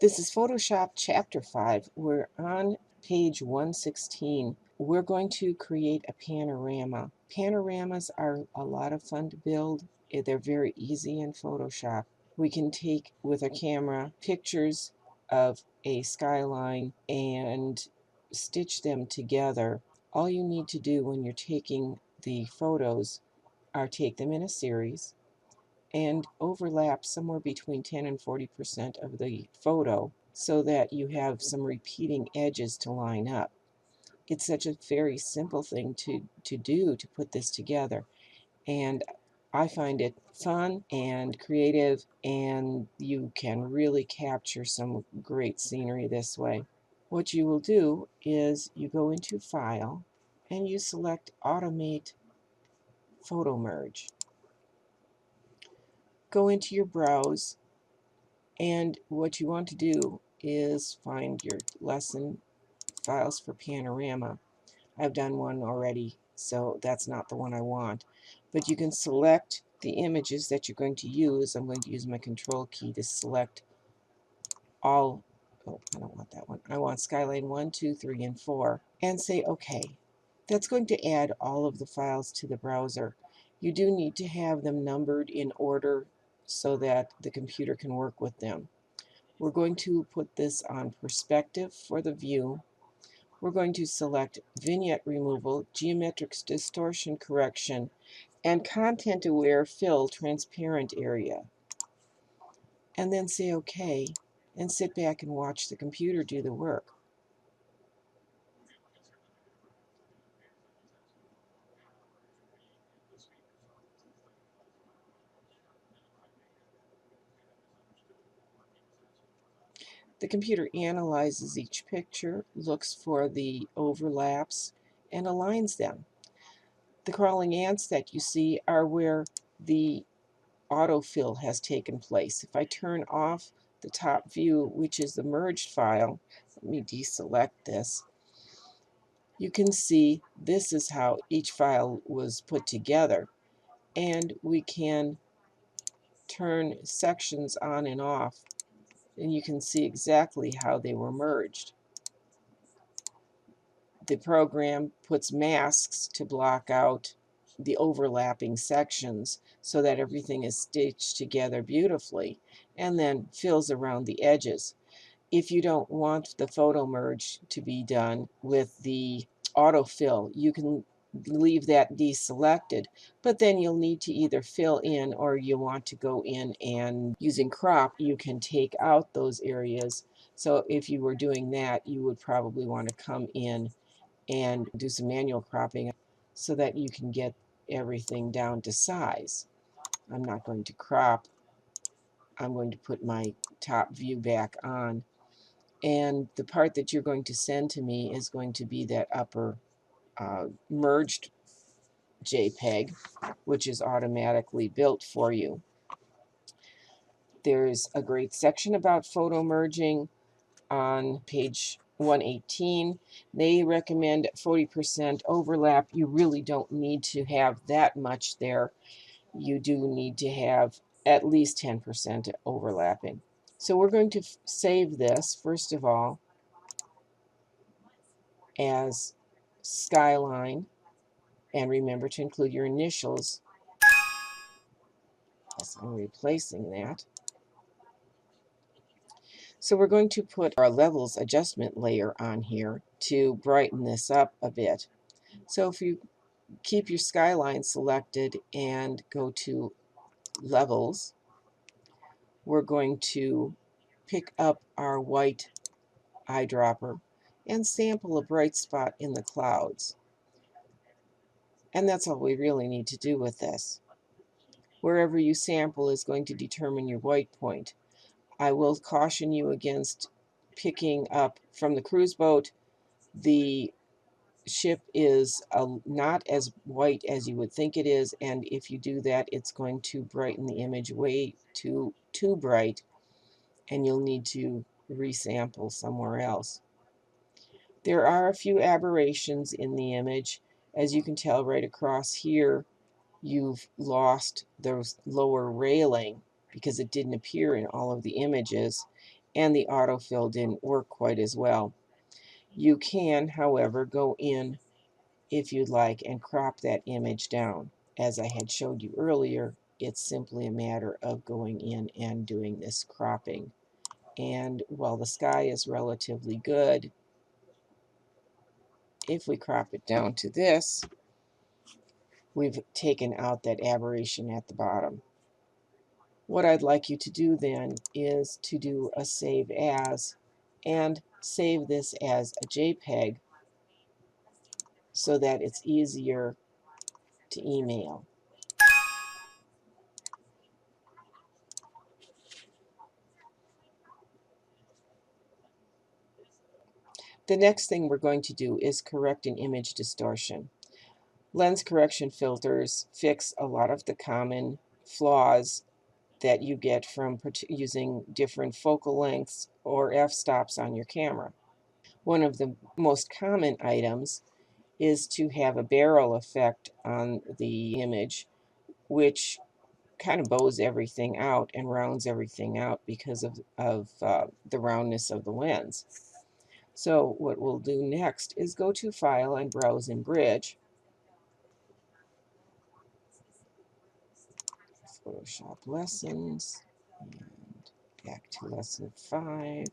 This is Photoshop Chapter 5. We're on page 116. We're going to create a panorama. Panoramas are a lot of fun to build. They're very easy in Photoshop. We can take with our camera pictures of a skyline and stitch them together. All you need to do when you're taking the photos are take them in a series and overlap somewhere between 10 and 40% of the photo so that you have some repeating edges to line up. It's such a very simple thing to do to put this together, and I find it fun and creative, and you can really capture some great scenery this way. What you will do is you go into File and you select Automate Photo Merge. Go into your browse, and what you want to do is find your lesson files for panorama. I've done one already, so that's not the one I want. But you can select the images that you're going to use. I'm going to use my control key to select all. Oh, I don't want that one. I want Skyline 1, 2, 3, and 4, and say OK. That's going to add all of the files to the browser. You do need to have them numbered in order so that the computer can work with them. We're going to put this on perspective for the view. We're going to select vignette removal, geometric distortion correction, and content aware fill transparent area. And then say OK and sit back and watch the computer do the work. The computer analyzes each picture, looks for the overlaps, and aligns them. The crawling ants that you see are where the autofill has taken place. If I turn off the top view, which is the merged file, let me deselect this, you can see this is how each file was put together. And we can turn sections on and off, and you can see exactly how they were merged. The program puts masks to block out the overlapping sections so that everything is stitched together beautifully, and then fills around the edges. If you don't want the photo merge to be done with the autofill, you can leave that deselected, but then you'll need to either fill in, or you want to go in and using crop, you can take out those areas. So if you were doing that, you would probably want to come in and do some manual cropping so that you can get everything down to size. I'm not going to crop. I'm going to put my top view back on. And the part that you're going to send to me is going to be that upper merged JPEG, which is automatically built for you. There's a great section about photo merging on page 118. They recommend 40% overlap. You really don't need to have that much there. You do need to have at least 10% overlapping. So we're going to save this, first of all, as Skyline, and remember to include your initials. Yes, I'm replacing that. So we're going to put our levels adjustment layer on here to brighten this up a bit. So if you keep your skyline selected and go to levels, we're going to pick up our white eyedropper and sample a bright spot in the clouds. And that's all we really need to do with this. Wherever you sample is going to determine your white point. I will caution you against picking up from the cruise boat. The ship is not as white as you would think it is, and if you do that, it's going to brighten the image way too bright, and you'll need to resample somewhere else. There are a few aberrations in the image. As you can tell right across here, you've lost the lower railing because it didn't appear in all of the images, and the autofill didn't work quite as well. You can, however, go in if you'd like and crop that image down. As I had showed you earlier, it's simply a matter of going in and doing this cropping. And while the sky is relatively good, if we crop it down to this, we've taken out that aberration at the bottom. What I'd like you to do then is to do a save as and save this as a JPEG so that it's easier to email. The next thing we're going to do is correct an image distortion. Lens correction filters fix a lot of the common flaws that you get from using different focal lengths or f-stops on your camera. One of the most common items is to have a barrel effect on the image, which kind of bows everything out and rounds everything out because of the roundness of the lens. So what we'll do next is go to File and Browse in Bridge. Photoshop Lessons, and back to Lesson 5.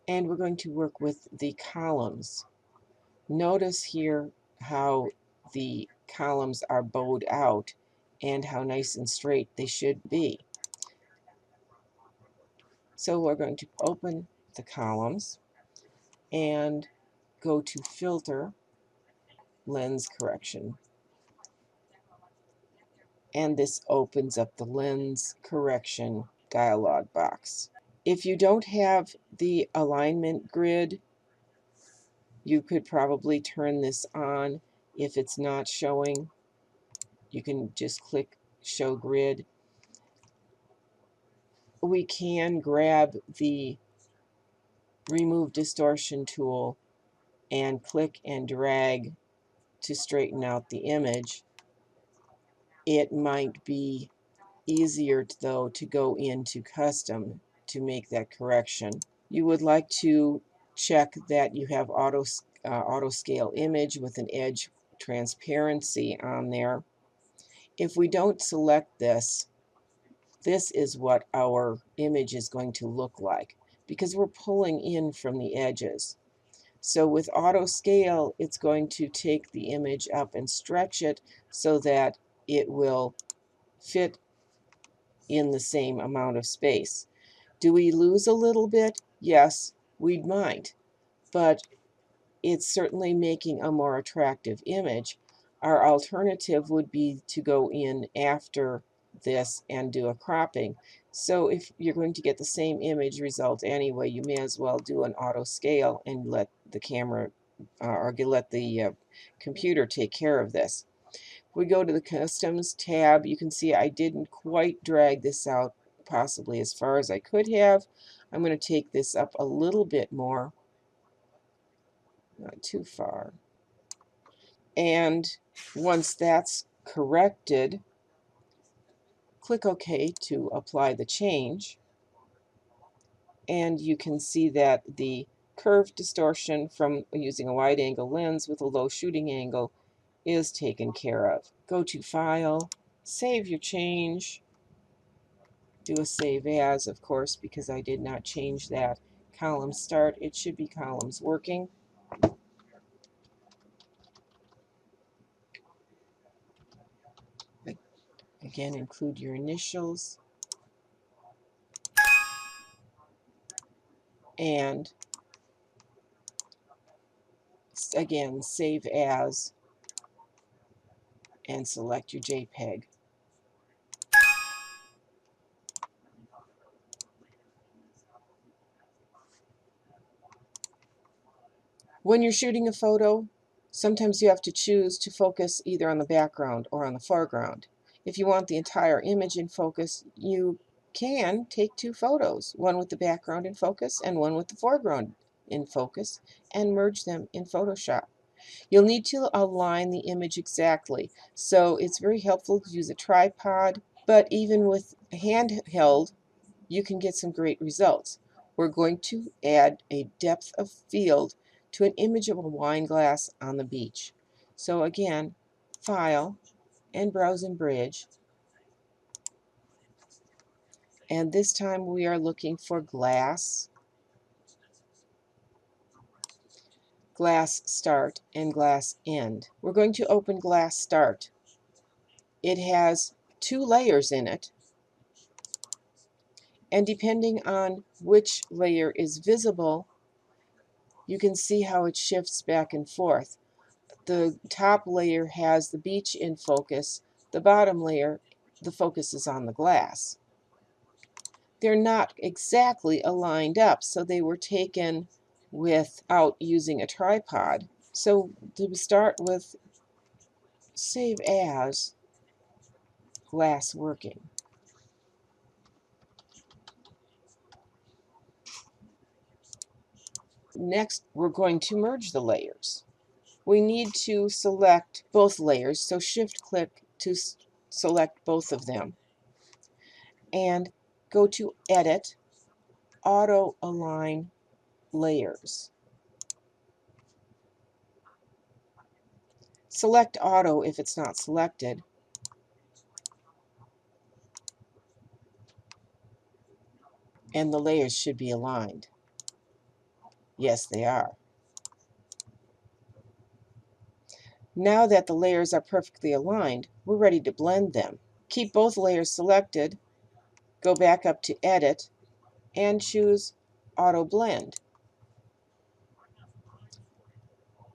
And we're going to work with the columns. Notice here how the columns are bowed out and how nice and straight they should be. So we're going to open the columns and go to Filter, Lens Correction. And this opens up the Lens Correction dialog box. If you don't have the alignment grid, you could probably turn this on. If it's not showing, you can just click Show Grid. We can grab the Remove Distortion tool and click and drag to straighten out the image. It might be easier, though, to go into Custom to make that correction. You would like to check that you have auto scale image with an edge transparency on there. If we don't select this, this is what our image is going to look like because we're pulling in from the edges. So with auto scale, it's going to take the image up and stretch it so that it will fit in the same amount of space. Do we lose a little bit? Yes, we might, but it's certainly making a more attractive image. Our alternative would be to go in after this and do a cropping. So if you're going to get the same image result anyway, you may as well do an auto scale and let the camera or let the computer take care of this. We go to the Customs tab. You can see I didn't quite drag this out possibly as far as I could have. I'm going to take this up a little bit more, not too far. And once that's corrected, click OK to apply the change. And you can see that the curve distortion from using a wide angle lens with a low shooting angle is taken care of. Go to File, save your change, do a save as, of course, because I did not change that column start. It should be columns working. Again, include your initials and again save as and select your JPEG. When you're shooting a photo, sometimes you have to choose to focus either on the background or on the foreground. If you want the entire image in focus, you can take two photos, one with the background in focus and one with the foreground in focus, and merge them in Photoshop. You'll need to align the image exactly, so it's very helpful to use a tripod, but even with handheld, you can get some great results. We're going to add a depth of field to an image of a wine glass on the beach. So again, File and Browse and Bridge, and this time we are looking for glass, glass start, and glass end. We're going to open glass start. It has 2 layers in it, and depending on which layer is visible, you can see how it shifts back and forth. The top layer has the beach in focus, the bottom layer, the focus is on the glass. They're not exactly aligned up, so they were taken without using a tripod. So to start with, save as glass working. Next, we're going to merge the layers. We need to select both layers, so shift-click to select both of them. And go to Edit, Auto Align Layers. Select Auto if it's not selected. And the layers should be aligned. Yes, they are. Now that the layers are perfectly aligned, we're ready to blend them. Keep both layers selected, go back up to Edit, and choose Auto Blend.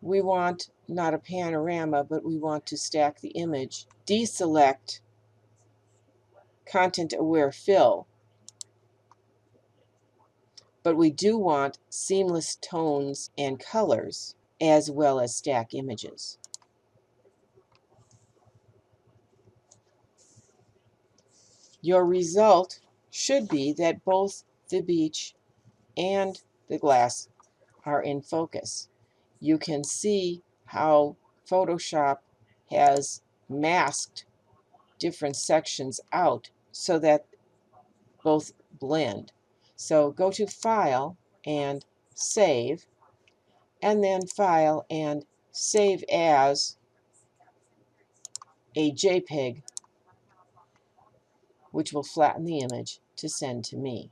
We want not a panorama, but we want to stack the image. Deselect Content Aware Fill, but we do want seamless tones and colors as well as stack images. Your result should be that both the beach and the glass are in focus. You can see how Photoshop has masked different sections out so that both blend. So go to File and Save, and then File and Save as a JPEG, which will flatten the image to send to me.